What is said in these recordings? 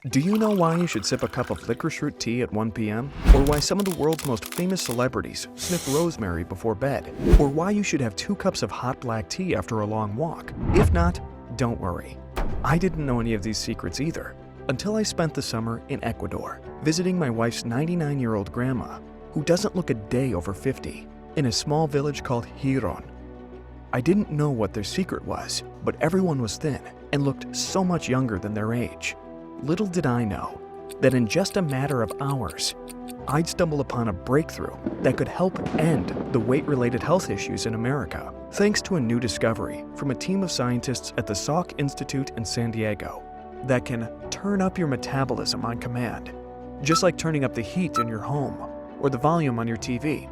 Do you know why you should sip a cup of licorice root tea at 1 p.m.? Or why some of the world's most famous celebrities sniff rosemary before bed? Or why you should have 2 cups of hot black tea after a long walk? If not, don't worry. I didn't know any of these secrets either, until I spent the summer in Ecuador, visiting my wife's 99-year-old grandma, who doesn't look a day over 50, in a small village called Giron. I didn't know what their secret was, but everyone was thin and looked so much younger than their age. Little did I know that in just a matter of hours, I'd stumble upon a breakthrough that could help end the weight-related health issues in America, thanks to a new discovery from a team of scientists at the Salk Institute in San Diego that can turn up your metabolism on command, just like turning up the heat in your home or the volume on your TV.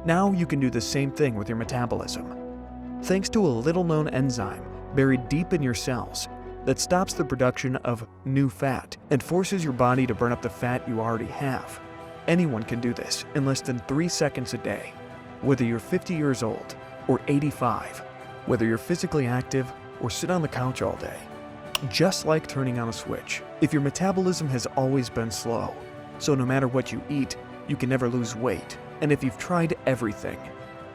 Now you can do the same thing with your metabolism, thanks to a little-known enzyme buried deep in your cells that stops the production of new fat and forces your body to burn up the fat you already have. Anyone can do this in less than 3 seconds a day, whether you're 50 years old or 85, whether you're physically active or sit on the couch all day. Just like turning on a switch, if your metabolism has always been slow, so no matter what you eat, you can never lose weight, and if you've tried everything,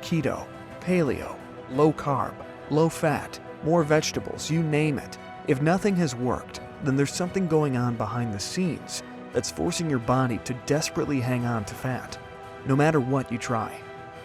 keto, paleo, low carb, low fat, more vegetables, you name it, if nothing has worked, then there's something going on behind the scenes that's forcing your body to desperately hang on to fat, no matter what you try.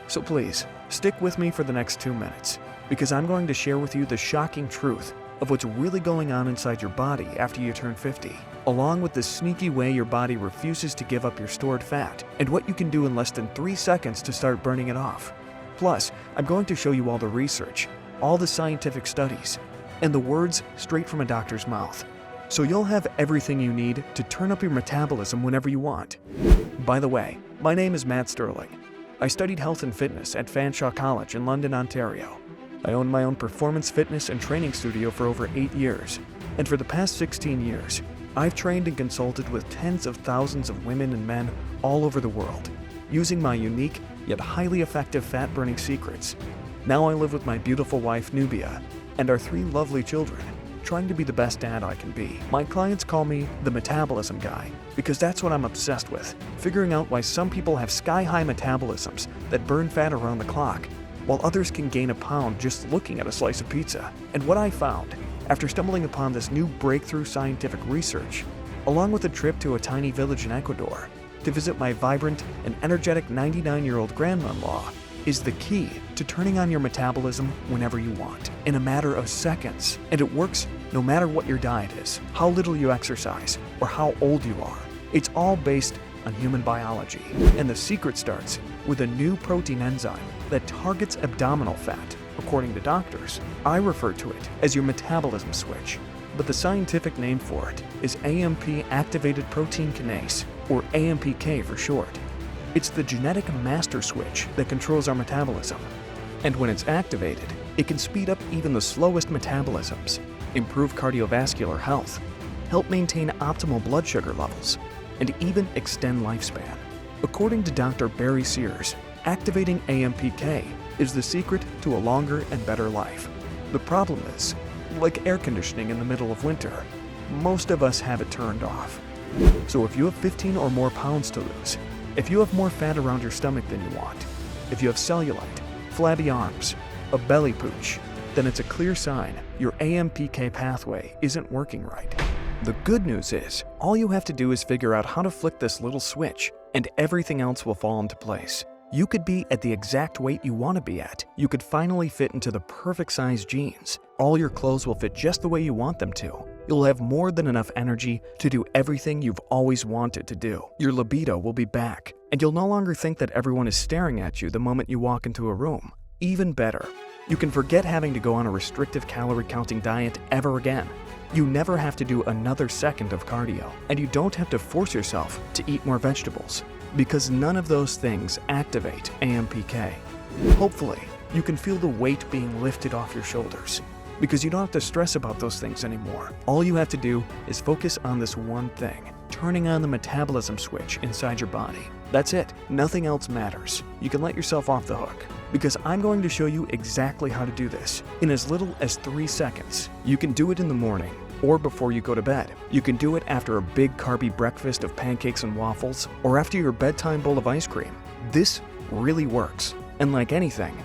So please, stick with me for the next 2 minutes, because I'm going to share with you the shocking truth of what's really going on inside your body after you turn 50, along with the sneaky way your body refuses to give up your stored fat, and what you can do in less than 3 seconds to start burning it off. Plus, I'm going to show you all the research, all the scientific studies, and the words straight from a doctor's mouth, so you'll have everything you need to turn up your metabolism whenever you want. By the way, my name is Matt Sterling. I studied health and fitness at Fanshawe College in London, Ontario. I own my own performance fitness and training studio for over 8 years, and for the past 16 years, I've trained and consulted with tens of thousands of women and men all over the world, using my unique yet highly effective fat-burning secrets. Now I live with my beautiful wife, Nubia, and our 3 lovely children, trying to be the best dad I can be. My clients call me the Metabolism Guy, because that's what I'm obsessed with, figuring out why some people have sky-high metabolisms that burn fat around the clock, while others can gain a pound just looking at a slice of pizza. And what I found, after stumbling upon this new breakthrough scientific research, along with a trip to a tiny village in Ecuador to visit my vibrant and energetic 99-year-old grandma-in-law, is the key to turning on your metabolism whenever you want, in a matter of seconds. And it works no matter what your diet is, how little you exercise, or how old you are. It's all based on human biology. And the secret starts with a new protein enzyme that targets abdominal fat. According to doctors, I refer to it as your metabolism switch, but the scientific name for it is AMP activated protein kinase, or AMPK for short. It's the genetic master switch that controls our metabolism. And when it's activated, it can speed up even the slowest metabolisms, improve cardiovascular health, help maintain optimal blood sugar levels, and even extend lifespan. According to Dr. Barry Sears, activating AMPK is the secret to a longer and better life. The problem is, like air conditioning in the middle of winter, most of us have it turned off. So if you have 15 or more pounds to lose, if you have more fat around your stomach than you want, if you have cellulite, flabby arms, a belly pooch, then it's a clear sign your AMPK pathway isn't working right. The good news is, all you have to do is figure out how to flick this little switch, and everything else will fall into place. You could be at the exact weight you want to be at. You could finally fit into the perfect size jeans. All your clothes will fit just the way you want them to. You'll have more than enough energy to do everything you've always wanted to do. Your libido will be back, and you'll no longer think that everyone is staring at you the moment you walk into a room. Even better, you can forget having to go on a restrictive calorie-counting diet ever again. You never have to do another second of cardio, and you don't have to force yourself to eat more vegetables, because none of those things activate AMPK. Hopefully, you can feel the weight being lifted off your shoulders, because you don't have to stress about those things anymore. All you have to do is focus on this one thing, turning on the metabolism switch inside your body. That's it. Nothing else matters. You can let yourself off the hook, because I'm going to show you exactly how to do this in as little as 3 seconds. You can do it in the morning, or before you go to bed. You can do it after a big carby breakfast of pancakes and waffles, or after your bedtime bowl of ice cream. This really works. And like anything,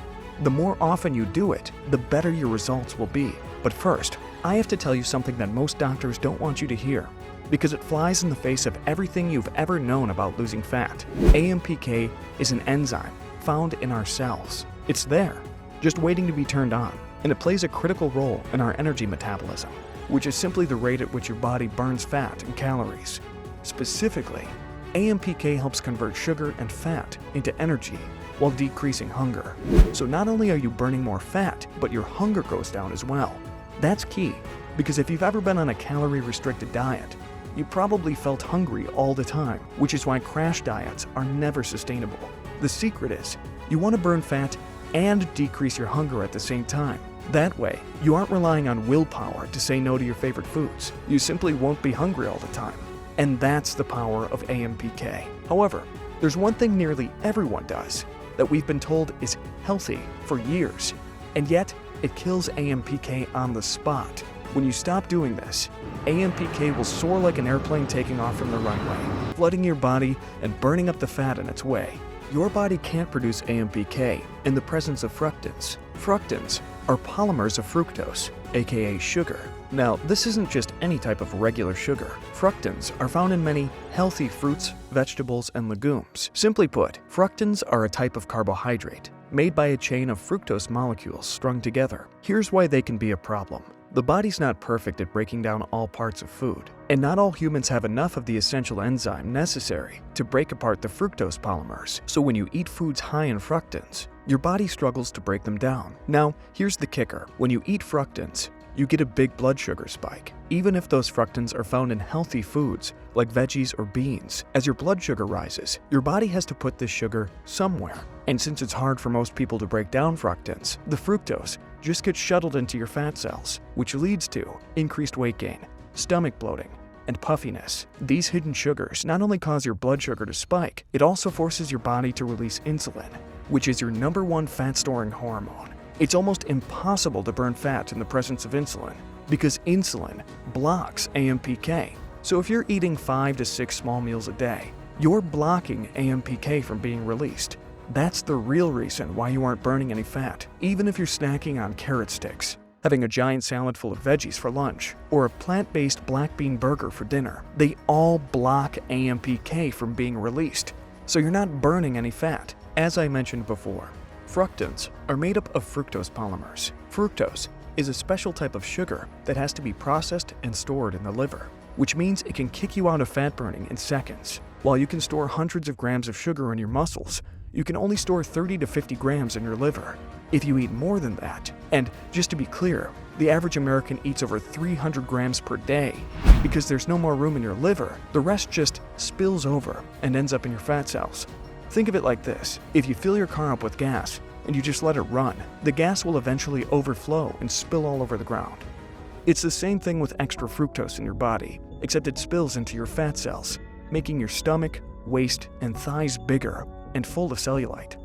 the more often you do it, the better your results will be. But first, I have to tell you something that most doctors don't want you to hear, because it flies in the face of everything you've ever known about losing fat. AMPK is an enzyme found in our cells. It's there, just waiting to be turned on, and it plays a critical role in our energy metabolism, which is simply the rate at which your body burns fat and calories. Specifically, AMPK helps convert sugar and fat into energy while decreasing hunger. So not only are you burning more fat, but your hunger goes down as well. That's key, because if you've ever been on a calorie-restricted diet, you probably felt hungry all the time, which is why crash diets are never sustainable. The secret is, you want to burn fat and decrease your hunger at the same time. That way, you aren't relying on willpower to say no to your favorite foods. You simply won't be hungry all the time. And that's the power of AMPK. However, there's one thing nearly everyone does that we've been told is healthy for years, and yet it kills AMPK on the spot. When you stop doing this, AMPK will soar like an airplane taking off from the runway, flooding your body and burning up the fat in its way. Your body can't produce AMPK in the presence of fructans. Fructans are polymers of fructose, aka sugar. Now, this isn't just any type of regular sugar. Fructans are found in many healthy fruits, vegetables, and legumes. Simply put, fructans are a type of carbohydrate made by a chain of fructose molecules strung together. Here's why they can be a problem. The body's not perfect at breaking down all parts of food, and not all humans have enough of the essential enzyme necessary to break apart the fructose polymers. So when you eat foods high in fructans, your body struggles to break them down. Now, here's the kicker. When you eat fructans, you get a big blood sugar spike, even if those fructans are found in healthy foods like veggies or beans. As your blood sugar rises, your body has to put this sugar somewhere. And since it's hard for most people to break down fructans, the fructose just gets shuttled into your fat cells, which leads to increased weight gain, stomach bloating, and puffiness. These hidden sugars not only cause your blood sugar to spike, it also forces your body to release insulin, which is your #1 fat-storing hormone. It's almost impossible to burn fat in the presence of insulin because insulin blocks AMPK. So if you're eating 5 to 6 small meals a day, you're blocking AMPK from being released. That's the real reason why you aren't burning any fat, even if you're snacking on carrot sticks, having a giant salad full of veggies for lunch, or a plant-based black bean burger for dinner. They all block AMPK from being released, so you're not burning any fat. As I mentioned before, fructans are made up of fructose polymers. Fructose is a special type of sugar that has to be processed and stored in the liver, which means it can kick you out of fat burning in seconds. While you can store hundreds of grams of sugar in your muscles, you can only store 30 to 50 grams in your liver. If you eat more than that, and just to be clear, the average American eats over 300 grams per day, because there's no more room in your liver, the rest just spills over and ends up in your fat cells. Think of it like this. If you fill your car up with gas and you just let it run, the gas will eventually overflow and spill all over the ground. It's the same thing with extra fructose in your body, except it spills into your fat cells, making your stomach, waist, and thighs bigger and full of cellulite.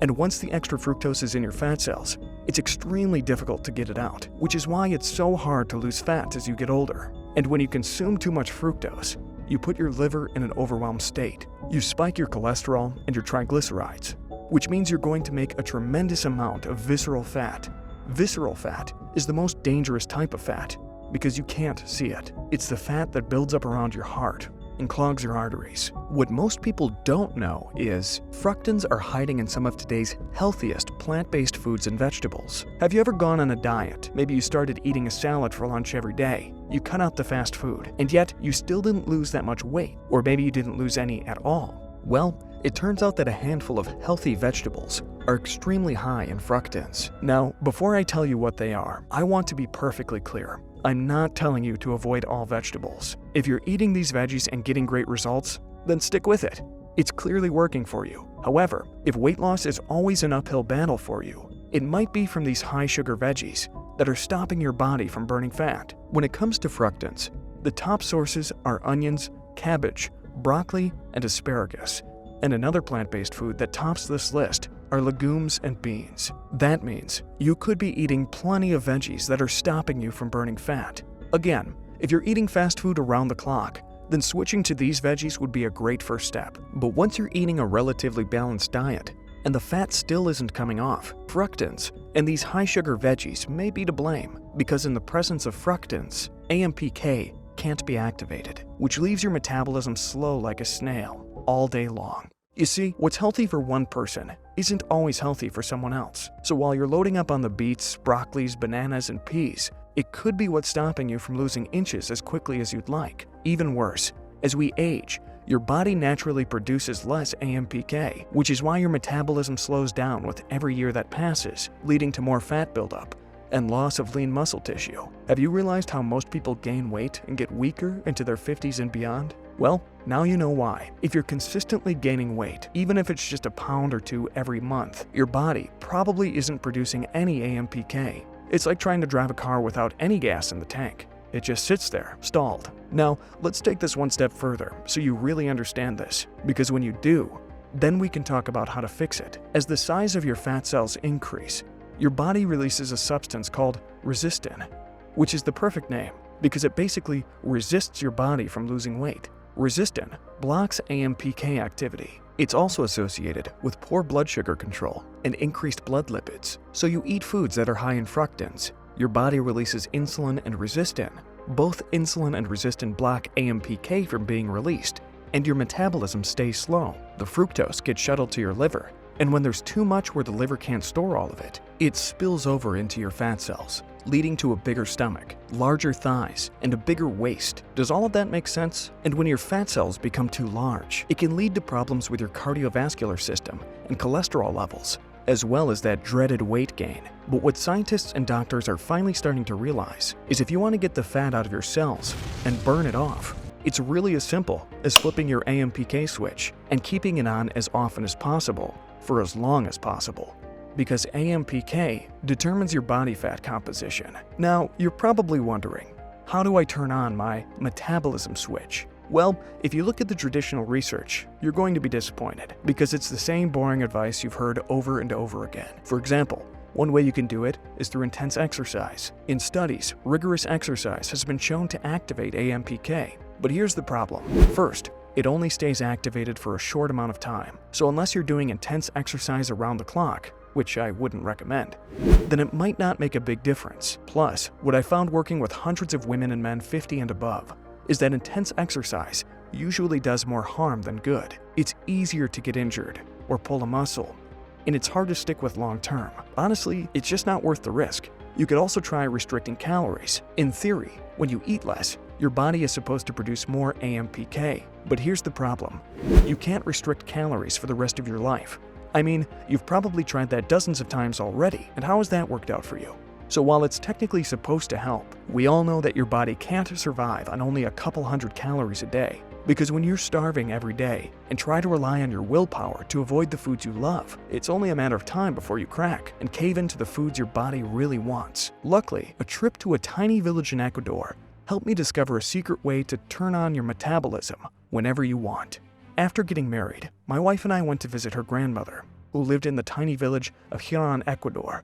And once the extra fructose is in your fat cells, it's extremely difficult to get it out, which is why it's so hard to lose fat as you get older. And when you consume too much fructose, you put your liver in an overwhelmed state. You spike your cholesterol and your triglycerides, which means you're going to make a tremendous amount of visceral fat. Visceral fat is the most dangerous type of fat because you can't see it. It's the fat that builds up around your heart and clogs your arteries. What most people don't know is fructans are hiding in some of today's healthiest plant-based foods and vegetables. Have you ever gone on a diet? Maybe you started eating a salad for lunch every day. You cut out the fast food, and yet you still didn't lose that much weight, or maybe you didn't lose any at all. Well, it turns out that a handful of healthy vegetables are extremely high in fructans. Now, before I tell you what they are, I want to be perfectly clear. I'm not telling you to avoid all vegetables. If you're eating these veggies and getting great results, then stick with it. It's clearly working for you. However, if weight loss is always an uphill battle for you, it might be from these high-sugar veggies that are stopping your body from burning fat. When it comes to fructans, the top sources are onions, cabbage, broccoli, and asparagus. And another plant-based food that tops this list are legumes and beans. That means you could be eating plenty of veggies that are stopping you from burning fat. Again, If you're eating fast food around the clock, then switching to these veggies would be a great first step. But once you're eating a relatively balanced diet, and the fat still isn't coming off, fructans and these high-sugar veggies may be to blame, because in the presence of fructans, AMPK can't be activated, which leaves your metabolism slow like a snail all day long. You see, what's healthy for one person isn't always healthy for someone else. So while you're loading up on the beets, broccolis, bananas, and peas, it could be what's stopping you from losing inches as quickly as you'd like. Even worse, as we age, your body naturally produces less AMPK, which is why your metabolism slows down with every year that passes, leading to more fat buildup and loss of lean muscle tissue. Have you realized how most people gain weight and get weaker into their 50s and beyond? Well, now you know why. If you're consistently gaining weight, even if it's just a pound or two every month, your body probably isn't producing any AMPK. It's like trying to drive a car without any gas in the tank. It just sits there, stalled. Now, let's take this one step further so you really understand this, because when you do, then we can talk about how to fix it. As the size of your fat cells increase, your body releases a substance called resistin, which is the perfect name because it basically resists your body from losing weight. Resistin blocks AMPK activity. It's also associated with poor blood sugar control and increased blood lipids. So you eat foods that are high in fructans, your body releases insulin and resistin. Both insulin and resistin block AMPK from being released, and your metabolism stays slow. The fructose gets shuttled to your liver, and when there's too much where the liver can't store all of it, it spills over into your fat cells, leading to a bigger stomach, larger thighs, and a bigger waist. Does all of that make sense? And when your fat cells become too large, it can lead to problems with your cardiovascular system and cholesterol levels, as well as that dreaded weight gain. But what scientists and doctors are finally starting to realize is if you want to get the fat out of your cells and burn it off, it's really as simple as flipping your AMPK switch and keeping it on as often as possible for as long as possible. Because AMPK determines your body fat composition. Now, you're probably wondering, how do I turn on my metabolism switch? Well, if you look at the traditional research, you're going to be disappointed because it's the same boring advice you've heard over and over again. For example, one way you can do it is through intense exercise. In studies, rigorous exercise has been shown to activate AMPK. But here's the problem. First, it only stays activated for a short amount of time. So unless you're doing intense exercise around the clock, which I wouldn't recommend, then it might not make a big difference. Plus, what I found working with hundreds of women and men 50 and above is that intense exercise usually does more harm than good. It's easier to get injured or pull a muscle, and it's hard to stick with long term. Honestly, it's just not worth the risk. You could also try restricting calories. In theory, when you eat less, your body is supposed to produce more AMPK. But here's the problem. You can't restrict calories for the rest of your life. I mean, you've probably tried that dozens of times already, and how has that worked out for you? So while it's technically supposed to help, we all know that your body can't survive on only a couple hundred calories a day. Because when you're starving every day and try to rely on your willpower to avoid the foods you love, it's only a matter of time before you crack and cave into the foods your body really wants. Luckily, a trip to a tiny village in Ecuador helped me discover a secret way to turn on your metabolism whenever you want. After getting married, my wife and I went to visit her grandmother, who lived in the tiny village of Giron, Ecuador.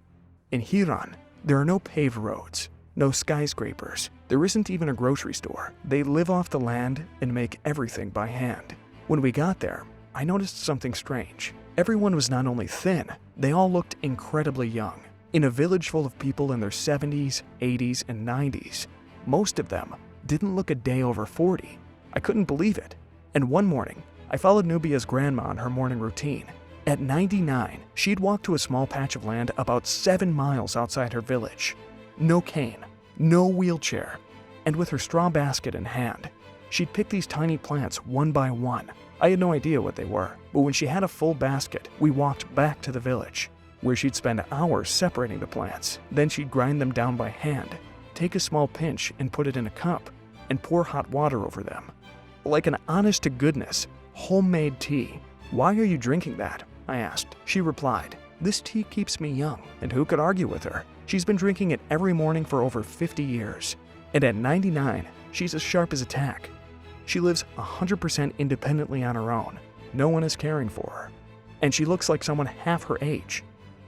In Giron, there are no paved roads, no skyscrapers. There isn't even a grocery store. They live off the land and make everything by hand. When we got there, I noticed something strange. Everyone was not only thin, they all looked incredibly young. In a village full of people in their 70s, 80s, and 90s, most of them didn't look a day over 40. I couldn't believe it. And one morning, I followed Nubia's grandma on her morning routine. At 99, she'd walked to a small patch of land about 7 miles outside her village. No cane, no wheelchair, and with her straw basket in hand, she'd pick these tiny plants one by one. I had no idea what they were, but when she had a full basket, we walked back to the village, where she'd spend hours separating the plants. Then she'd grind them down by hand, take a small pinch and put it in a cup, and pour hot water over them. Like an honest-to-goodness, homemade tea. "Why are you drinking that?" I asked. She replied, "This tea keeps me young." And who could argue with her? She's been drinking it every morning for over 50 years. And at 99, she's as sharp as a tack. She lives 100% independently on her own. No one is caring for her. And she looks like someone half her age.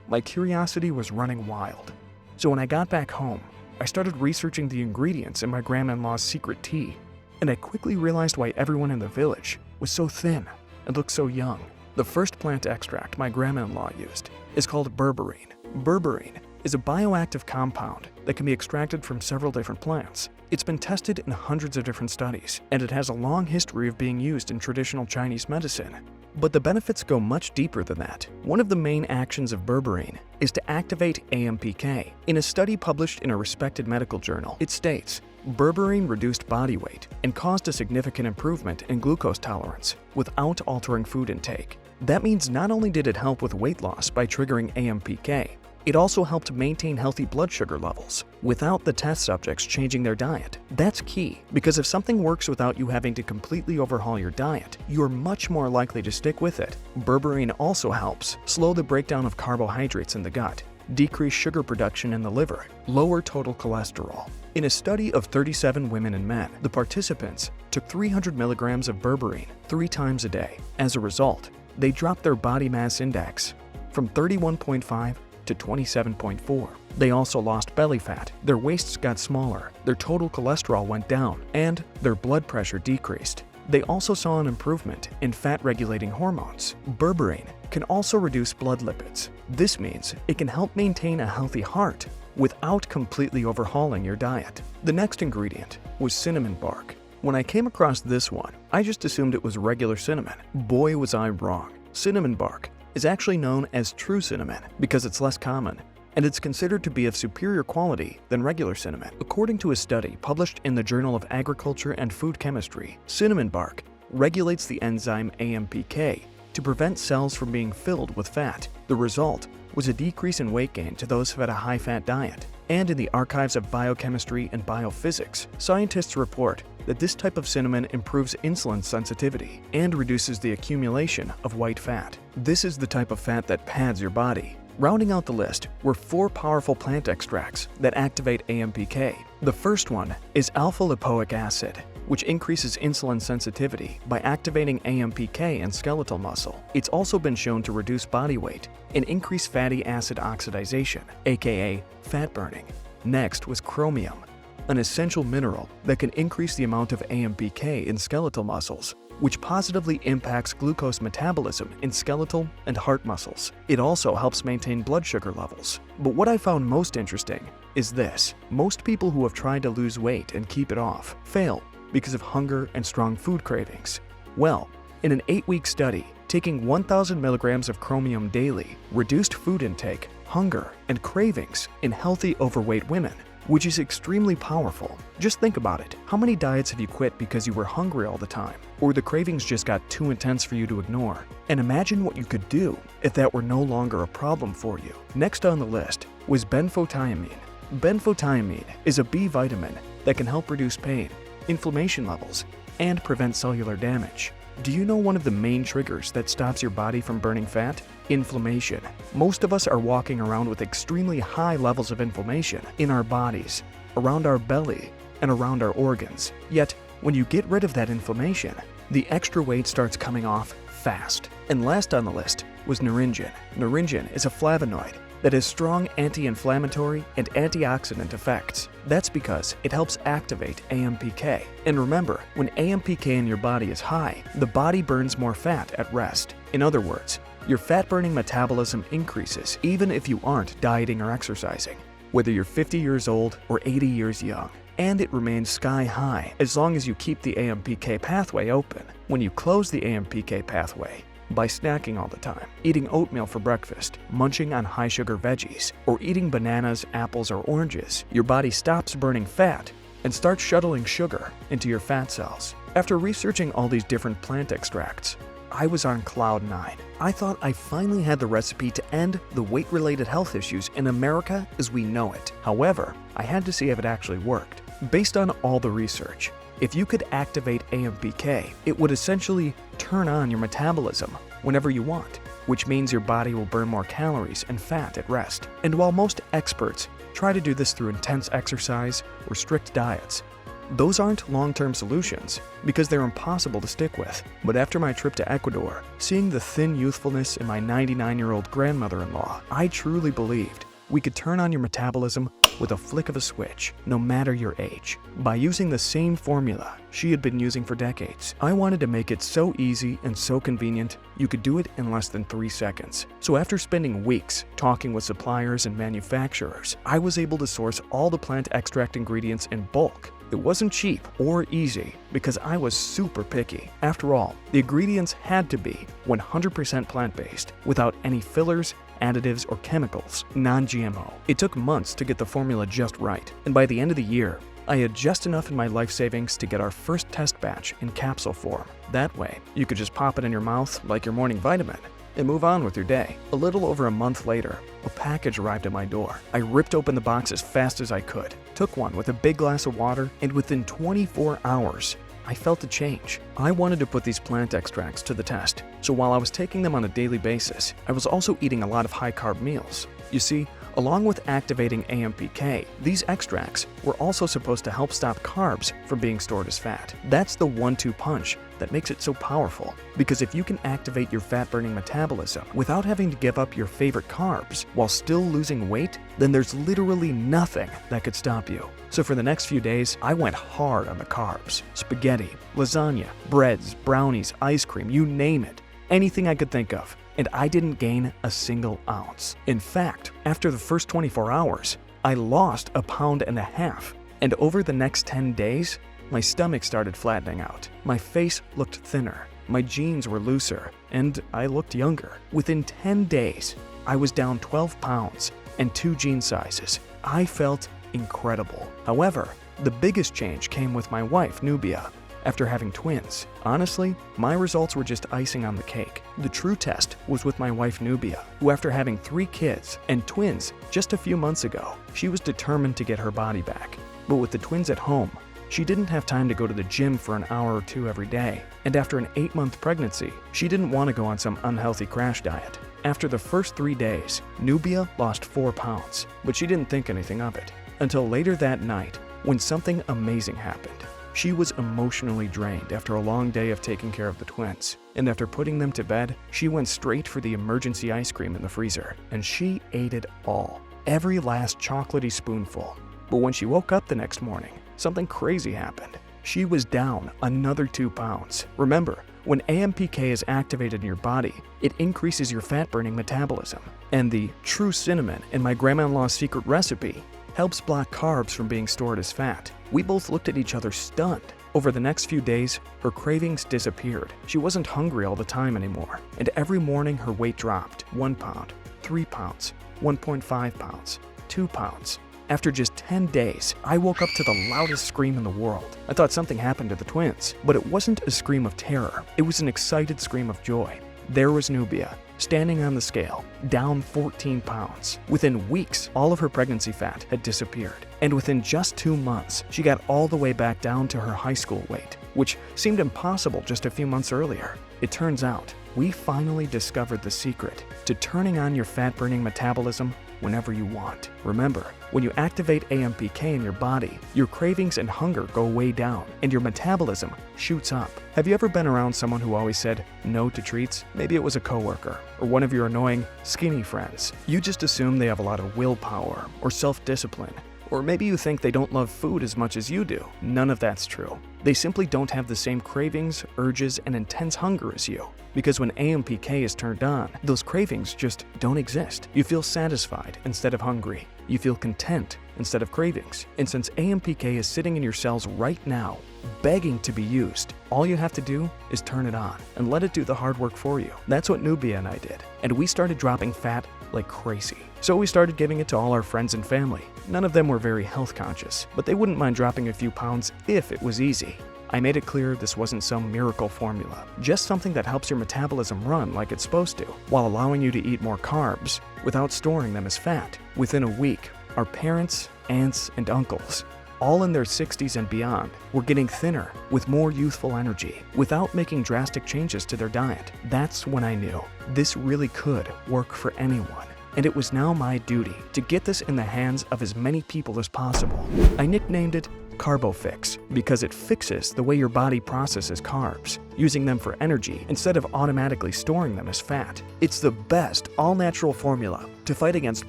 My curiosity was running wild. So when I got back home, I started researching the ingredients in my grandma-in-law's secret tea, and I quickly realized why everyone in the village was so thin and looked so young. The first plant extract my grandma-in-law used is called berberine. Berberine is a bioactive compound that can be extracted from several different plants. It's been tested in hundreds of different studies, and it has a long history of being used in traditional Chinese medicine. But the benefits go much deeper than that. One of the main actions of berberine is to activate AMPK. In a study published in a respected medical journal, it states, berberine reduced body weight and caused a significant improvement in glucose tolerance without altering food intake. That means not only did it help with weight loss by triggering AMPK, it also helped maintain healthy blood sugar levels without the test subjects changing their diet. That's key, because if something works without you having to completely overhaul your diet, you're much more likely to stick with it. Berberine also helps slow the breakdown of carbohydrates in the gut, decrease sugar production in the liver, lower total cholesterol. In a study of 37 women and men, the participants took 300 milligrams of berberine 3 times a day. As a result, they dropped their body mass index from 31.5 to 27.4. They also lost belly fat, their waists got smaller, their total cholesterol went down, and their blood pressure decreased. They also saw an improvement in fat-regulating hormones. Berberine can also reduce blood lipids. This means it can help maintain a healthy heart without completely overhauling your diet. The next ingredient was cinnamon bark. When I came across this one, I just assumed it was regular cinnamon. Boy, was I wrong. Cinnamon bark is actually known as true cinnamon because it's less common, and it's considered to be of superior quality than regular cinnamon. According to a study published in the Journal of Agriculture and Food Chemistry, cinnamon bark regulates the enzyme AMPK to prevent cells from being filled with fat. The result was a decrease in weight gain to those who had a high-fat diet. And in the archives of biochemistry and biophysics, scientists report that this type of cinnamon improves insulin sensitivity and reduces the accumulation of white fat. This is the type of fat that pads your body. Rounding out the list were 4 powerful plant extracts that activate AMPK. The first one is alpha-lipoic acid, which increases insulin sensitivity by activating AMPK in skeletal muscle. It's also been shown to reduce body weight and increase fatty acid oxidation, aka fat burning. Next was chromium, an essential mineral that can increase the amount of AMPK in skeletal muscles, which positively impacts glucose metabolism in skeletal and heart muscles. It also helps maintain blood sugar levels. But what I found most interesting is this. Most people who have tried to lose weight and keep it off fail because of hunger and strong food cravings. Well, in an 8-week study, taking 1,000 milligrams of chromium daily reduced food intake, hunger, and cravings in healthy overweight women, which is extremely powerful. Just think about it. How many diets have you quit because you were hungry all the time, or the cravings just got too intense for you to ignore? And imagine what you could do if that were no longer a problem for you. Next on the list was benfotiamine. Benfotiamine is a B vitamin that can help reduce pain, inflammation levels, and prevent cellular damage. Do you know one of the main triggers that stops your body from burning fat? Inflammation. Most of us are walking around with extremely high levels of inflammation in our bodies, around our belly, and around our organs. Yet, when you get rid of that inflammation, the extra weight starts coming off fast. And last on the list was naringin. Naringin is a flavonoid that has strong anti-inflammatory and antioxidant effects. That's because it helps activate AMPK. And remember, when AMPK in your body is high, the body burns more fat at rest. In other words, your fat-burning metabolism increases even if you aren't dieting or exercising, whether you're 50 years old or 80 years young. And it remains sky-high as long as you keep the AMPK pathway open. When you close the AMPK pathway, by snacking all the time, eating oatmeal for breakfast, munching on high-sugar veggies, or eating bananas, apples, or oranges, your body stops burning fat and starts shuttling sugar into your fat cells. After researching all these different plant extracts, I was on cloud 9. I thought I finally had the recipe to end the weight-related health issues in America as we know it. However, I had to see if it actually worked. Based on all the research, if you could activate AMPK, it would essentially turn on your metabolism whenever you want, which means your body will burn more calories and fat at rest. And while most experts try to do this through intense exercise or strict diets, those aren't long-term solutions because they're impossible to stick with. But after my trip to Ecuador, seeing the thin youthfulness in my 99-year-old grandmother-in-law, I truly believed we could turn on your metabolism with a flick of a switch, no matter your age. By using the same formula she had been using for decades, I wanted to make it so easy and so convenient you could do it in less than 3 seconds. So after spending weeks talking with suppliers and manufacturers, I was able to source all the plant extract ingredients in bulk. It wasn't cheap or easy because I was super picky. After all, the ingredients had to be 100% plant-based, without any fillers, additives, or chemicals, non-GMO. It took months to get the formula just right, and by the end of the year, I had just enough in my life savings to get our first test batch in capsule form. That way, you could just pop it in your mouth like your morning vitamin and move on with your day. A little over a month later, a package arrived at my door. I ripped open the box as fast as I could, took one with a big glass of water, and within 24 hours, I felt a change. I wanted to put these plant extracts to the test, so while I was taking them on a daily basis, I was also eating a lot of high-carb meals. You see, along with activating AMPK, these extracts were also supposed to help stop carbs from being stored as fat. That's the 1-2 punch that makes it so powerful, because if you can activate your fat-burning metabolism without having to give up your favorite carbs while still losing weight, then there's literally nothing that could stop you. So for the next few days, I went hard on the carbs. Spaghetti, lasagna, breads, brownies, ice cream, you name it. Anything I could think of. And I didn't gain a single ounce. In fact, after the first 24 hours, I lost 1.5 pounds. And over the next 10 days, my stomach started flattening out. My face looked thinner, my jeans were looser, and I looked younger. Within 10 days, I was down 12 pounds and 2 jean sizes. I felt incredible. However, the biggest change came with my wife, Nubia. After having twins, honestly, my results were just icing on the cake. The true test was with my wife Nubia, who after having 3 kids and twins just a few months ago, she was determined to get her body back. But with the twins at home, she didn't have time to go to the gym for an hour or 2 every day. And after an 8-month pregnancy, she didn't want to go on some unhealthy crash diet. After the first 3 days, Nubia lost 4 pounds, but she didn't think anything of it. Until later that night, when something amazing happened. She was emotionally drained after a long day of taking care of the twins, and after putting them to bed, she went straight for the emergency ice cream in the freezer, and she ate it all, every last chocolatey spoonful. But when she woke up the next morning, something crazy happened. She was down another 2 pounds. Remember, when AMPK is activated in your body, it increases your fat-burning metabolism, and the true cinnamon in my grandma-in-law's secret recipe helps block carbs from being stored as fat. We both looked at each other stunned. Over the next few days, her cravings disappeared. She wasn't hungry all the time anymore, and every morning her weight dropped 1 pound, 3 pounds, 1.5 pounds, 2 pounds. After just 10 days, I woke up to the loudest scream in the world. I thought something happened to the twins, but it wasn't a scream of terror. It was an excited scream of joy. There was Nubia, standing on the scale, down 14 pounds. Within weeks, all of her pregnancy fat had disappeared. And within just 2 months, she got all the way back down to her high school weight, which seemed impossible just a few months earlier. It turns out, we finally discovered the secret to turning on your fat-burning metabolism whenever you want. Remember, when you activate AMPK in your body, your cravings and hunger go way down, and your metabolism shoots up. Have you ever been around someone who always said no to treats? Maybe it was a coworker, or one of your annoying skinny friends. You just assume they have a lot of willpower or self-discipline. Or maybe you think they don't love food as much as you do. None of that's true. They simply don't have the same cravings, urges, and intense hunger as you. Because when AMPK is turned on, those cravings just don't exist. You feel satisfied instead of hungry. You feel content instead of cravings. And since AMPK is sitting in your cells right now, begging to be used, all you have to do is turn it on and let it do the hard work for you. That's what Nubia and I did. And we started dropping fat like crazy. So we started giving it to all our friends and family. None of them were very health conscious, but they wouldn't mind dropping a few pounds if it was easy. I made it clear this wasn't some miracle formula, just something that helps your metabolism run like it's supposed to, while allowing you to eat more carbs without storing them as fat. Within a week, our parents, aunts, and uncles, all in their 60s and beyond, were getting thinner with more youthful energy without making drastic changes to their diet. That's when I knew this really could work for anyone. And it was now my duty to get this in the hands of as many people as possible. I nicknamed it CarboFix because it fixes the way your body processes carbs, using them for energy instead of automatically storing them as fat. It's the best all-natural formula to fight against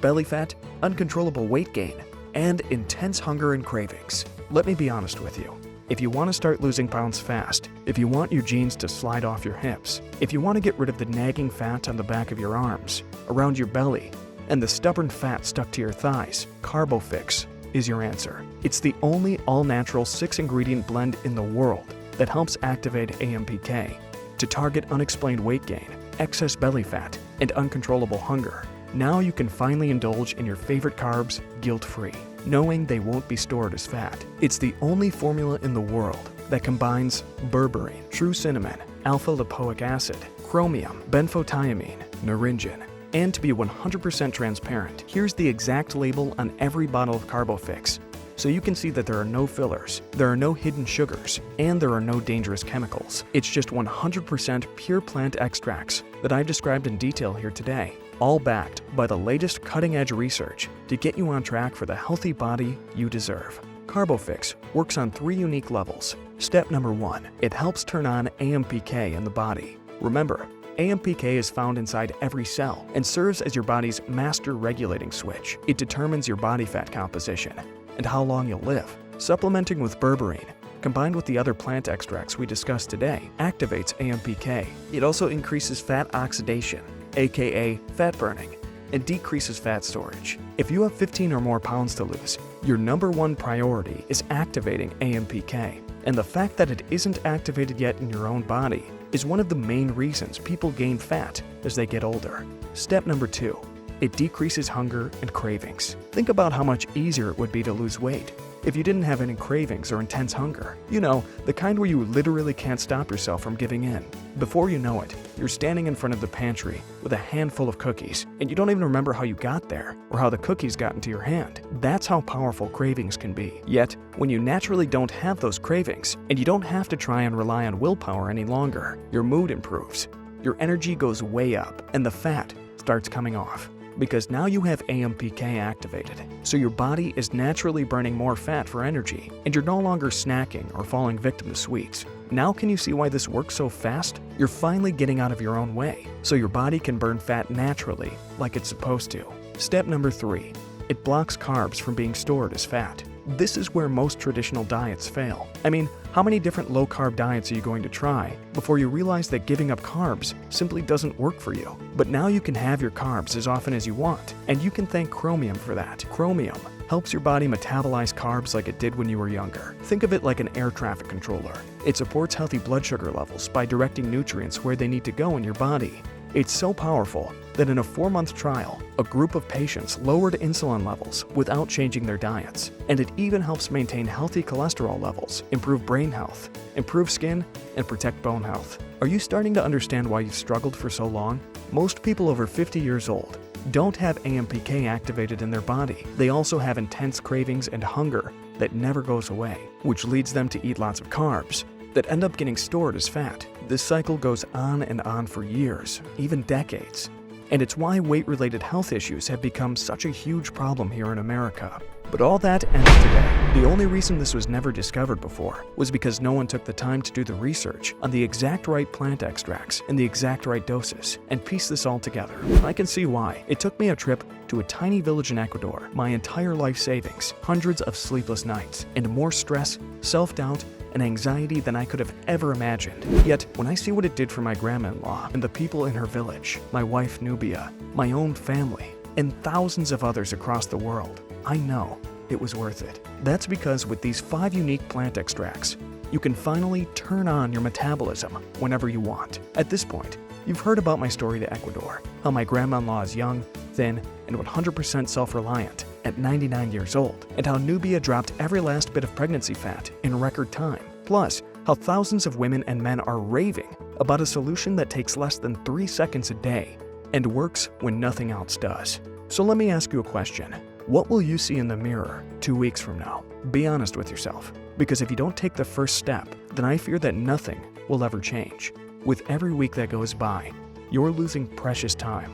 belly fat, uncontrollable weight gain, and intense hunger and cravings. Let me be honest with you. If you want to start losing pounds fast, if you want your jeans to slide off your hips, if you want to get rid of the nagging fat on the back of your arms, around your belly, and the stubborn fat stuck to your thighs, CarboFix is your answer. It's the only all-natural 6-ingredient blend in the world that helps activate AMPK to target unexplained weight gain, excess belly fat, and uncontrollable hunger. Now you can finally indulge in your favorite carbs guilt-free, knowing they won't be stored as fat. It's the only formula in the world that combines berberine, true cinnamon, alpha-lipoic acid, chromium, benfotiamine, naringin. And to be 100% transparent, here's the exact label on every bottle of CarboFix, so you can see that there are no fillers, there are no hidden sugars, and there are no dangerous chemicals. It's just 100% pure plant extracts that I've described in detail here today, all backed by the latest cutting-edge research to get you on track for the healthy body you deserve. CarboFix works on 3 unique levels. Step number 1, it helps turn on AMPK in the body. Remember, AMPK is found inside every cell and serves as your body's master regulating switch. It determines your body fat composition and how long you'll live. Supplementing with berberine, combined with the other plant extracts we discussed today, activates AMPK. It also increases fat oxidation, aka fat burning, and decreases fat storage. If you have 15 or more pounds to lose, your number 1 priority is activating AMPK. And the fact that it isn't activated yet in your own body is one of the main reasons people gain fat as they get older. Step number 2, it decreases hunger and cravings. Think about how much easier it would be to lose weight if you didn't have any cravings or intense hunger. You know, the kind where you literally can't stop yourself from giving in. Before you know it, you're standing in front of the pantry with a handful of cookies, and you don't even remember how you got there or how the cookies got into your hand. That's how powerful cravings can be. Yet, when you naturally don't have those cravings, and you don't have to try and rely on willpower any longer, your mood improves, your energy goes way up, and the fat starts coming off. Because now you have AMPK activated, so your body is naturally burning more fat for energy, and you're no longer snacking or falling victim to sweets. Now can you see why this works so fast? You're finally getting out of your own way, so your body can burn fat naturally, like it's supposed to. Step number 3, it blocks carbs from being stored as fat. This is where most traditional diets fail. I mean, how many different low-carb diets are you going to try before you realize that giving up carbs simply doesn't work for you? But now you can have your carbs as often as you want, and you can thank chromium for that. Chromium helps your body metabolize carbs like it did when you were younger. Think of it like an air traffic controller. It supports healthy blood sugar levels by directing nutrients where they need to go in your body. It's so powerful that in a 4-month trial, a group of patients lowered insulin levels without changing their diets. And it even helps maintain healthy cholesterol levels, improve brain health, improve skin, and protect bone health. Are you starting to understand why you've struggled for so long? Most people over 50 years old don't have AMPK activated in their body. They also have intense cravings and hunger that never goes away, which leads them to eat lots of carbs that end up getting stored as fat. This cycle goes on and on for years, even decades. And it's why weight-related health issues have become such a huge problem here in America. But all that ends today. The only reason this was never discovered before was because no one took the time to do the research on the exact right plant extracts and the exact right doses and piece this all together. I can see why. It took me a trip to a tiny village in Ecuador, my entire life savings, hundreds of sleepless nights, and more stress, self-doubt, and anxiety than I could have ever imagined. Yet, when I see what it did for my grandma-in-law and the people in her village, my wife Nubia, my own family, and thousands of others across the world, I know it was worth it. That's because with these 5 unique plant extracts, you can finally turn on your metabolism whenever you want. At this point, you've heard about my story to Ecuador, how my grandma-in-law is young, thin, and 100% self-reliant at 99 years old, and how Nubia dropped every last bit of pregnancy fat in record time. Plus, how thousands of women and men are raving about a solution that takes less than 3 seconds a day and works when nothing else does. So let me ask you a question. What will you see in the mirror 2 weeks from now? Be honest with yourself, because if you don't take the first step, then I fear that nothing will ever change. With every week that goes by, you're losing precious time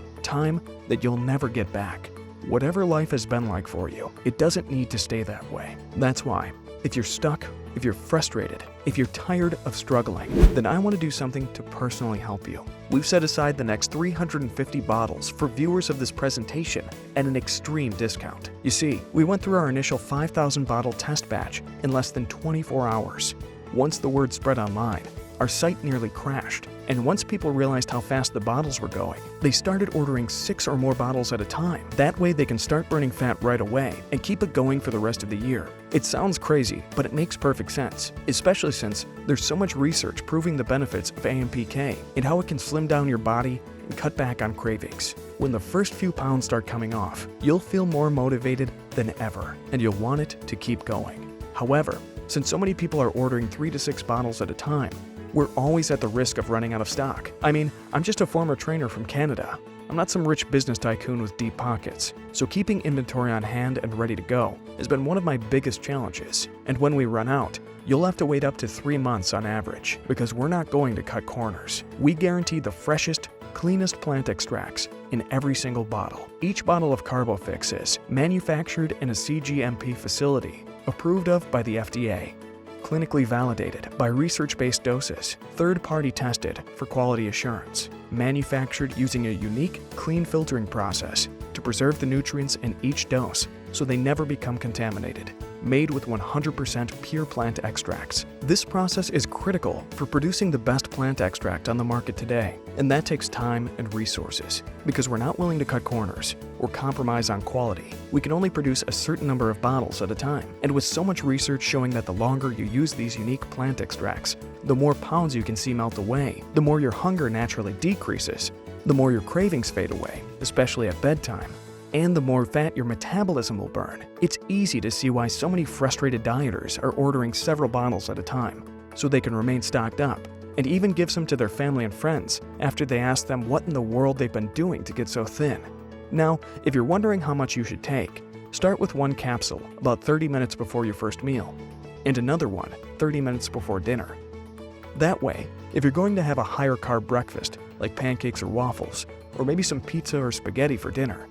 that you'll never get back. Whatever life has been like for you, it doesn't need to stay that way. That's why, if you're stuck, if you're frustrated, if you're tired of struggling, then I want to do something to personally help you. we've set aside the next 350 bottles for viewers of this presentation at an extreme discount. You see, we went through our initial 5,000 bottle test batch in less than 24 hours. Once the word spread online, our site nearly crashed, and once people realized how fast the bottles were going, they started ordering 6 or more bottles at a time. That way they can start burning fat right away and keep it going for the rest of the year. It sounds crazy, but it makes perfect sense, especially since there's so much research proving the benefits of AMPK and how it can slim down your body and cut back on cravings. When the first few pounds start coming off, you'll feel more motivated than ever, and you'll want it to keep going. However, since so many people are ordering 3 to 6 bottles at a time, we're always at the risk of running out of stock. I mean, I'm just a former trainer from Canada. I'm not some rich business tycoon with deep pockets, so keeping inventory on hand and ready to go has been one of my biggest challenges. And when we run out, you'll have to wait up to 3 months on average, because we're not going to cut corners. We guarantee the freshest, cleanest plant extracts in every single bottle. Each bottle of CarboFix is manufactured in a CGMP facility, approved of by the FDA, clinically validated by research-based doses, third-party tested for quality assurance, manufactured using a unique, clean filtering process to preserve the nutrients in each dose so they never become contaminated, made with 100% pure plant extracts. This process is critical for producing the best plant extract on the market today, and that takes time and resources. Because we're not willing to cut corners or compromise on quality, we can only produce a certain number of bottles at a time. And with so much research showing that the longer you use these unique plant extracts, the more pounds you can see melt away, the more your hunger naturally decreases, the more your cravings fade away, especially at bedtime, and the more fat your metabolism will burn. It's easy to see why so many frustrated dieters are ordering several bottles at a time, so they can remain stocked up, and even give some to their family and friends after they ask them what in the world they've been doing to get so thin. Now, if you're wondering how much you should take, start with 1 capsule about 30 minutes before your first meal, and another one 30 minutes before dinner. That way, if you're going to have a higher carb breakfast, like pancakes or waffles, or maybe some pizza or spaghetti for dinner,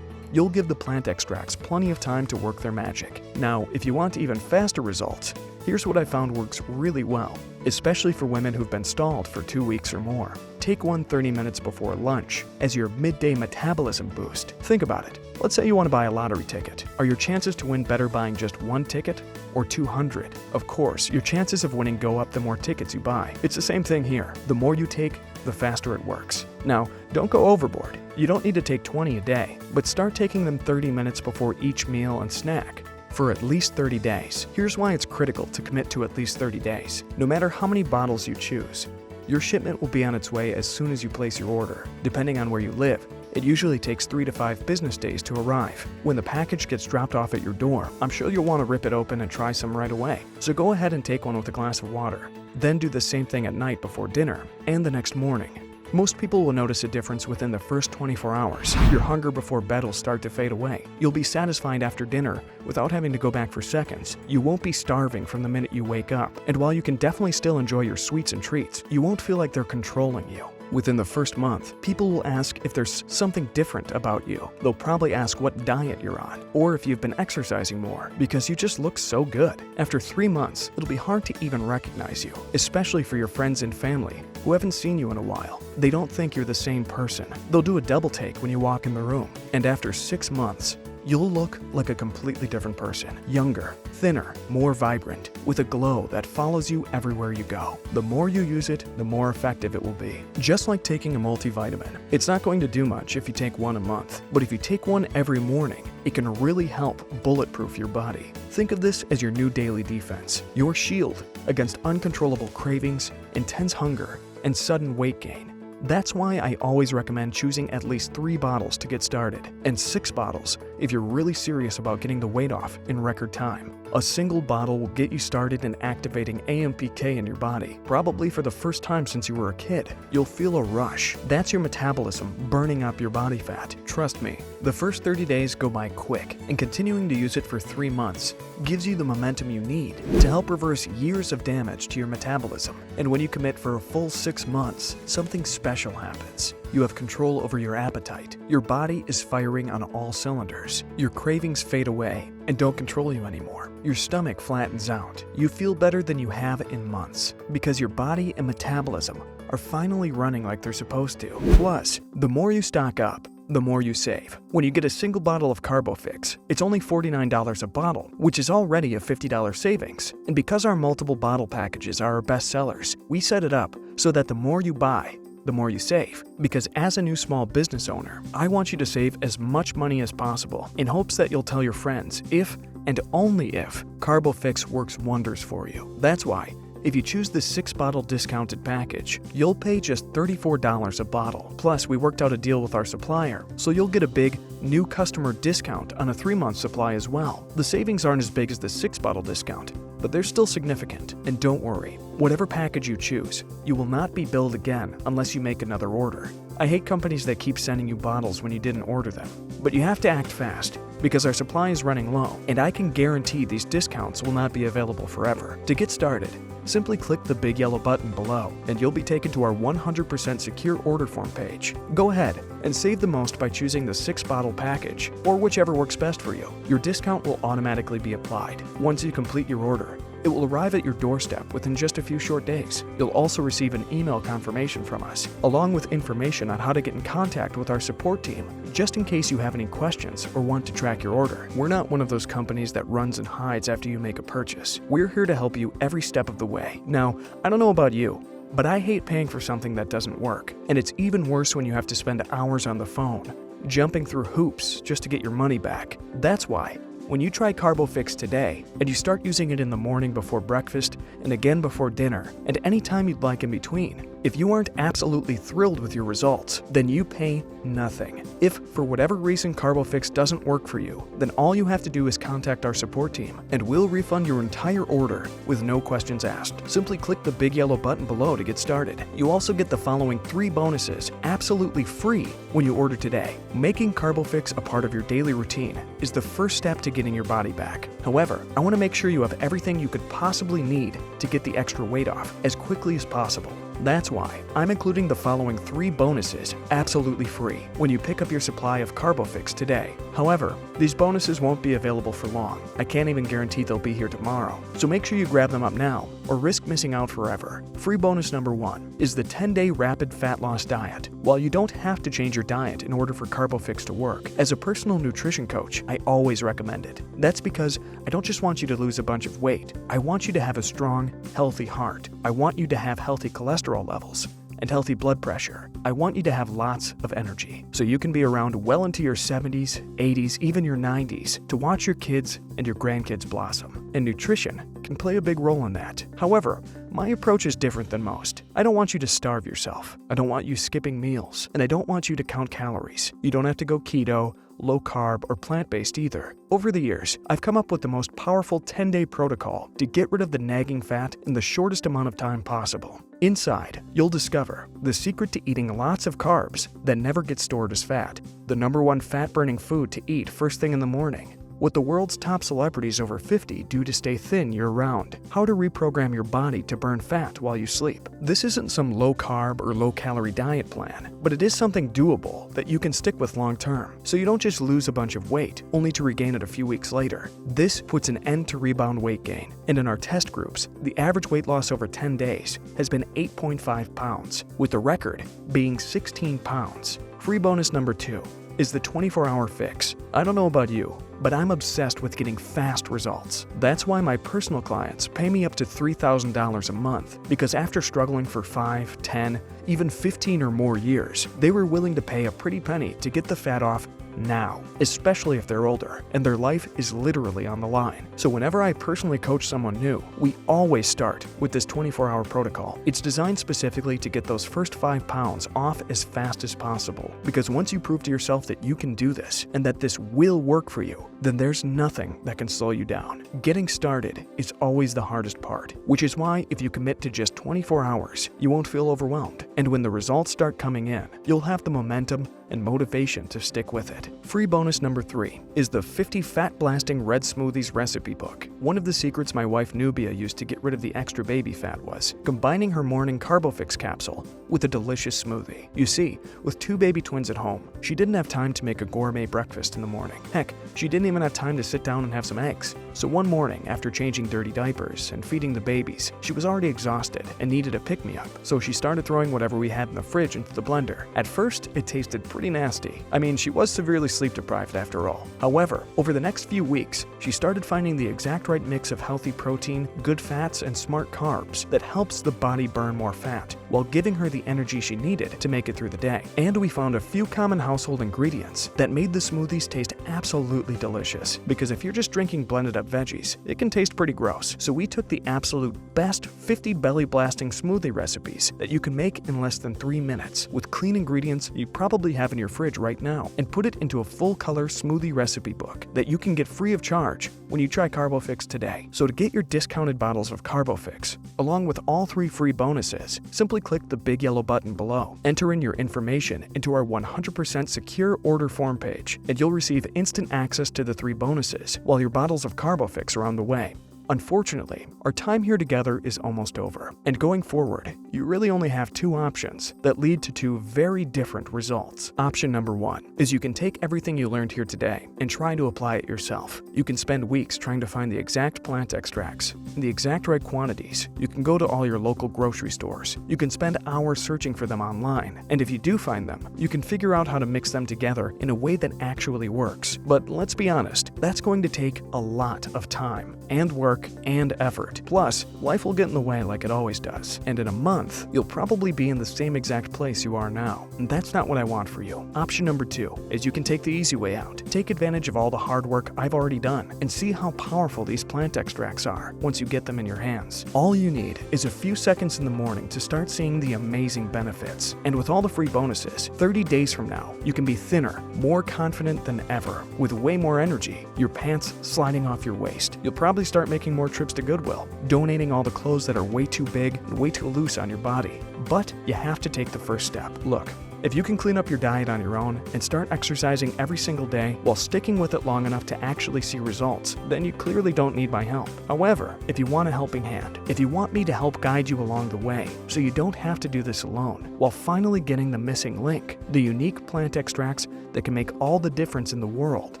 you'll give the plant extracts plenty of time to work their magic. Now, if you want even faster results, here's what I found works really well, especially for women who've been stalled for 2 weeks or more. Take one 30 minutes before lunch as your midday metabolism boost. Think about it. Let's say you want to buy a lottery ticket. Are your chances to win better buying just 1 ticket or 200? Of course, your chances of winning go up the more tickets you buy. It's the same thing here. The more you take, the faster it works. Now, don't go overboard. You don't need to take 20 a day, but start taking them 30 minutes before each meal and snack for at least 30 days. Here's why it's critical to commit to at least 30 days. No matter how many bottles you choose, your shipment will be on its way as soon as you place your order. Depending on where you live, it usually takes 3 to 5 business days to arrive. When the package gets dropped off at your door, I'm sure you'll want to rip it open and try some right away. So go ahead and take one with a glass of water. Then do the same thing at night before dinner and the next morning. Most people will notice a difference within the first 24 hours. Your hunger before bed will start to fade away. You'll be satisfied after dinner without having to go back for seconds. You won't be starving from the minute you wake up. And while you can definitely still enjoy your sweets and treats, you won't feel like they're controlling you. Within the first month, people will ask if there's something different about you. They'll probably ask what diet you're on, or if you've been exercising more, because you just look so good. After 3 months, it'll be hard to even recognize you, especially for your friends and family who haven't seen you in a while. They don't think you're the same person. They'll do a double take when you walk in the room. And after 6 months, you'll look like a completely different person. Younger, thinner, more vibrant, with a glow that follows you everywhere you go. The more you use it, the more effective it will be. Just like taking a multivitamin, it's not going to do much if you take one a month, but if you take one every morning, it can really help bulletproof your body. Think of this as your new daily defense, your shield against uncontrollable cravings, intense hunger, and sudden weight gain. That's why I always recommend choosing at least 3 bottles to get started, and 6 bottles if you're really serious about getting the weight off in record time. A single bottle will get you started in activating AMPK in your body, probably for the first time since you were a kid. You'll feel a rush. That's your metabolism burning up your body fat. Trust me, the first 30 days go by quick, and continuing to use it for 3 months gives you the momentum you need to help reverse years of damage to your metabolism. And when you commit for a full 6 months, something special happens. You have control over your appetite. Your body is firing on all cylinders. Your cravings fade away and don't control you anymore. Your stomach flattens out. You feel better than you have in months because your body and metabolism are finally running like they're supposed to. Plus, the more you stock up, the more you save. When you get a single bottle of CarboFix, it's only $49 a bottle, which is already a $50 savings. And because our multiple bottle packages are our best sellers, we set it up so that the more you buy, the more you save. Because as a new small business owner, I want you to save as much money as possible in hopes that you'll tell your friends if, and only if, CarboFix works wonders for you. That's why, if you choose the 6-bottle discounted package, you'll pay just $34 a bottle. Plus, we worked out a deal with our supplier, so you'll get a big new customer discount on a 3-month supply as well. The savings aren't as big as the 6-bottle discount, but they're still significant. And don't worry, whatever package you choose, you will not be billed again unless you make another order. I hate companies that keep sending you bottles when you didn't order them. But you have to act fast, because our supply is running low, and I can guarantee these discounts will not be available forever. To get started, simply click the big yellow button below, and you'll be taken to our 100% secure order form page. Go ahead and save the most by choosing the 6-bottle package, or whichever works best for you. Your discount will automatically be applied. Once you complete your order, it will arrive at your doorstep within just a few short days. You'll also receive an email confirmation from us, along with information on how to get in contact with our support team, just in case you have any questions or want to track your order. We're not one of those companies that runs and hides after you make a purchase. We're here to help you every step of the way. Now, I don't know about you, but I hate paying for something that doesn't work. And it's even worse when you have to spend hours on the phone, jumping through hoops just to get your money back. That's why, when you try CarboFix today, and you start using it in the morning before breakfast, and again before dinner, and any time you'd like in between, if you aren't absolutely thrilled with your results, then you pay nothing. If, for whatever reason, CarboFix doesn't work for you, then all you have to do is contact our support team, and we'll refund your entire order with no questions asked. Simply click the big yellow button below to get started. You also get the following 3 bonuses absolutely free when you order today. Making CarboFix a part of your daily routine is the first step to getting your body back. However, I want to make sure you have everything you could possibly need to get the extra weight off as quickly as possible. That's why I'm including the following 3 bonuses absolutely free when you pick up your supply of CarboFix today. However, these bonuses won't be available for long. I can't even guarantee they'll be here tomorrow. So make sure you grab them up now or risk missing out forever. Free bonus number 1 is the 10-day rapid fat loss diet. While you don't have to change your diet in order for CarboFix to work, as a personal nutrition coach, I always recommend it. That's because I don't just want you to lose a bunch of weight. I want you to have a strong, healthy heart. I want you to have healthy cholesterol levels and healthy blood pressure. I want you to have lots of energy, so you can be around well into your 70s, 80s, even your 90s to watch your kids and your grandkids blossom. And nutrition can play a big role in that. However, my approach is different than most. I don't want you to starve yourself. I don't want you skipping meals, and I don't want you to count calories. You don't have to go keto, low carb, or plant-based either. Over the years, I've come up with the most powerful 10-day protocol to get rid of the nagging fat in the shortest amount of time possible. Inside, you'll discover the secret to eating lots of carbs that never get stored as fat, the #1 fat-burning food to eat first thing in the morning, what the world's top celebrities over 50 do to stay thin year-round, how to reprogram your body to burn fat while you sleep. This isn't some low-carb or low-calorie diet plan, but it is something doable that you can stick with long-term, so you don't just lose a bunch of weight, only to regain it a few weeks later. This puts an end to rebound weight gain, and in our test groups, the average weight loss over 10 days has been 8.5 pounds, with the record being 16 pounds. Free bonus number 2 is the 24-hour fix. I don't know about you, but I'm obsessed with getting fast results. That's why my personal clients pay me up to $3,000 a month, because after struggling for 5, 10, even 15 or more years, they were willing to pay a pretty penny to get the fat off now, especially if they're older and their life is literally on the line. So whenever I personally coach someone new, we always start with this 24-hour protocol. It's designed specifically to get those first 5 pounds off as fast as possible, because once you prove to yourself that you can do this and that this will work for you, then there's nothing that can slow you down. Getting started is always the hardest part, which is why if you commit to just 24 hours, you won't feel overwhelmed. And when the results start coming in, you'll have the momentum and motivation to stick with it. Free bonus number 3 is the 50 fat-blasting red smoothies recipe book. One of the secrets my wife Nubia used to get rid of the extra baby fat was combining her morning CarboFix capsule with a delicious smoothie. You see, with 2 baby twins at home, she didn't have time to make a gourmet breakfast in the morning. Heck, she didn't even have time to sit down and have some eggs. So one morning, after changing dirty diapers and feeding the babies, she was already exhausted and needed a pick-me-up, so she started throwing whatever we had in the fridge into the blender. At first, it tasted pretty nasty. I mean, she was severely sleep-deprived after all. However, over the next few weeks, she started finding the exact right mix of healthy protein, good fats, and smart carbs that helps the body burn more fat, while giving her the energy she needed to make it through the day. And we found a few common household ingredients that made the smoothies taste absolutely delicious, because if you're just drinking blended up veggies, it can taste pretty gross. So we took the absolute best 50 belly-blasting smoothie recipes that you can make in less than 3 minutes with clean ingredients you probably have in your fridge right now, and put it into a full-color smoothie recipe book that you can get free of charge when you try CarboFix today. So to get your discounted bottles of CarboFix, along with all 3 free bonuses, simply click the big yellow button below, enter in your information into our 100% secure order form page, and you'll receive instant access to the 3 bonuses while your bottles of CarboFix are on the way. Unfortunately, our time here together is almost over, and going forward, you really only have 2 options that lead to 2 very different results. Option number 1 is you can take everything you learned here today and try to apply it yourself. You can spend weeks trying to find the exact plant extracts in the exact right quantities. You can go to all your local grocery stores. You can spend hours searching for them online, and if you do find them, you can figure out how to mix them together in a way that actually works. But let's be honest, that's going to take a lot of time and work and effort. Plus, life will get in the way like it always does, and in a month, you'll probably be in the same exact place you are now. And that's not what I want for you. Option number 2 is you can take the easy way out. Take advantage of all the hard work I've already done and see how powerful these plant extracts are once you get them in your hands. All you need is a few seconds in the morning to start seeing the amazing benefits. And with all the free bonuses, 30 days from now, you can be thinner, more confident than ever, with way more energy, your pants sliding off your waist. You'll probably start making more trips to Goodwill, donating all the clothes that are way too big and way too loose on your body. But you have to take the first step. Look, if you can clean up your diet on your own and start exercising every single day while sticking with it long enough to actually see results, then you clearly don't need my help. However, if you want a helping hand, if you want me to help guide you along the way so you don't have to do this alone, while finally getting the missing link, the unique plant extracts that can make all the difference in the world,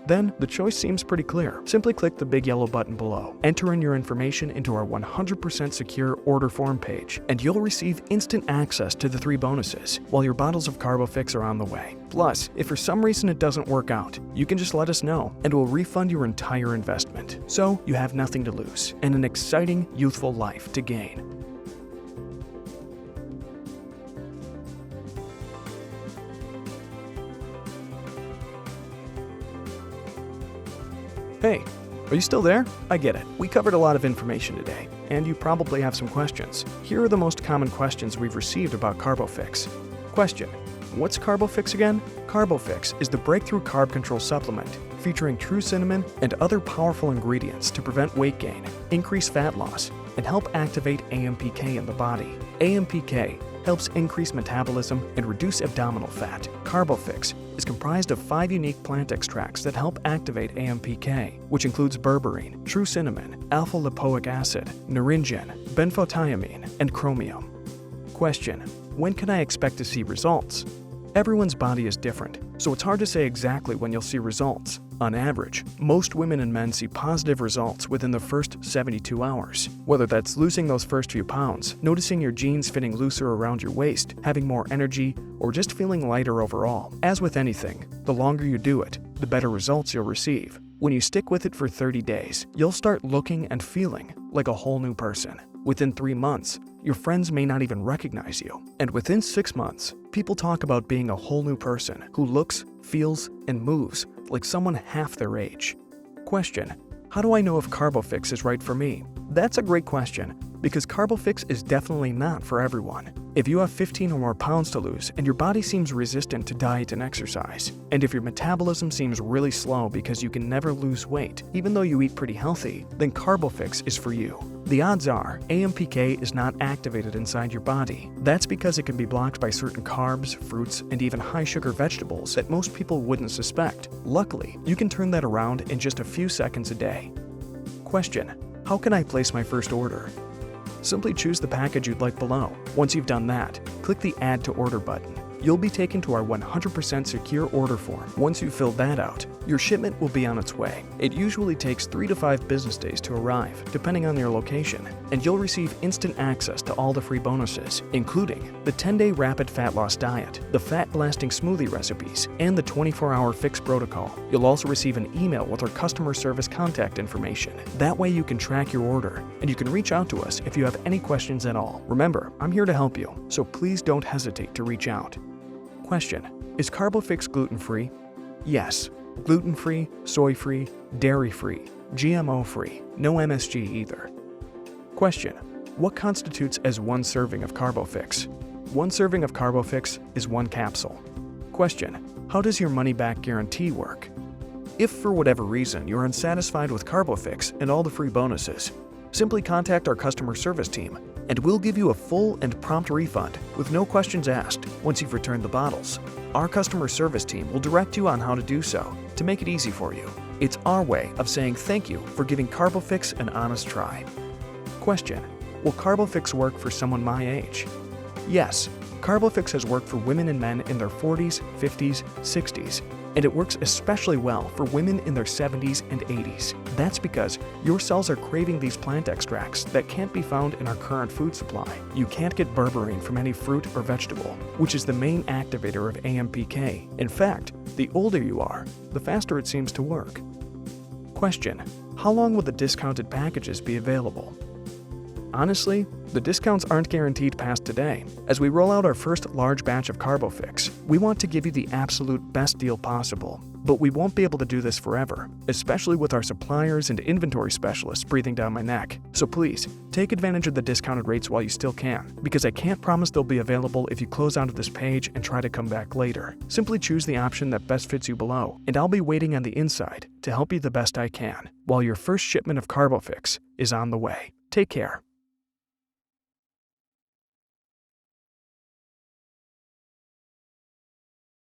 then the choice seems pretty clear. Simply click the big yellow button below, enter in your information into our 100% secure order form page, and you'll receive instant access to the 3 bonuses while your bottles of CarboFix are on the way. Plus, if for some reason it doesn't work out, you can just let us know and we'll refund your entire investment. So you have nothing to lose and an exciting, youthful life to gain. Hey, are you still there? I get it. We covered a lot of information today, and you probably have some questions. Here are the most common questions we've received about CarboFix. Question: what's CarboFix again? CarboFix is the breakthrough carb control supplement featuring true cinnamon and other powerful ingredients to prevent weight gain, increase fat loss, and help activate AMPK in the body. AMPK helps increase metabolism and reduce abdominal fat. CarboFix is comprised of 5 unique plant extracts that help activate AMPK, which includes berberine, true cinnamon, alpha-lipoic acid, naringin, benfotiamine, and chromium. Question: when can I expect to see results? Everyone's body is different, so it's hard to say exactly when you'll see results. On average, most women and men see positive results within the first 72 hours. Whether that's losing those first few pounds, noticing your jeans fitting looser around your waist, having more energy, or just feeling lighter overall. As with anything, the longer you do it, the better results you'll receive. When you stick with it for 30 days, you'll start looking and feeling like a whole new person. Within 3 months, your friends may not even recognize you. And within 6 months, people talk about being a whole new person who looks, feels, and moves like someone half their age. Question: how do I know if CarboFix is right for me? That's a great question, because CarboFix is definitely not for everyone. If you have 15 or more pounds to lose and your body seems resistant to diet and exercise, and if your metabolism seems really slow because you can never lose weight, even though you eat pretty healthy, then CarboFix is for you. The odds are AMPK is not activated inside your body. That's because it can be blocked by certain carbs, fruits, and even high-sugar vegetables that most people wouldn't suspect. Luckily, you can turn that around in just a few seconds a day. Question: how can I place my first order? Simply choose the package you'd like below. Once you've done that, click the Add to Order button. you'll be taken to our 100% secure order form. Once you've filled that out, your shipment will be on its way. It usually takes 3 to 5 business days to arrive, depending on your location, and you'll receive instant access to all the free bonuses, including the 10-day rapid fat loss diet, the fat-blasting smoothie recipes, and the 24-hour fix protocol. You'll also receive an email with our customer service contact information. That way you can track your order, and you can reach out to us if you have any questions at all. Remember, I'm here to help you, so please don't hesitate to reach out. Question: is CarboFix gluten-free? Yes. Gluten-free, soy-free, dairy-free, GMO-free, no MSG either. Question: what constitutes as 1 serving of CarboFix? 1 serving of CarboFix is 1 capsule. Question: how does your money-back guarantee work? If for whatever reason you're unsatisfied with CarboFix and all the free bonuses, simply contact our customer service team and we'll give you a full and prompt refund with no questions asked once you've returned the bottles. Our customer service team will direct you on how to do so to make it easy for you. It's our way of saying thank you for giving CarboFix an honest try. Question: will CarboFix work for someone my age? Yes, CarboFix has worked for women and men in their 40s, 50s, 60s, and it works especially well for women in their 70s and 80s. That's because your cells are craving these plant extracts that can't be found in our current food supply. You can't get berberine from any fruit or vegetable, which is the main activator of AMPK. In fact, the older you are, the faster it seems to work. Question: how long will the discounted packages be available? Honestly, the discounts aren't guaranteed past today. As we roll out our first large batch of CarboFix, we want to give you the absolute best deal possible. But we won't be able to do this forever, especially with our suppliers and inventory specialists breathing down my neck. So please, take advantage of the discounted rates while you still can, because I can't promise they'll be available if you close out of this page and try to come back later. Simply choose the option that best fits you below, and I'll be waiting on the inside to help you the best I can, while your first shipment of CarboFix is on the way. Take care.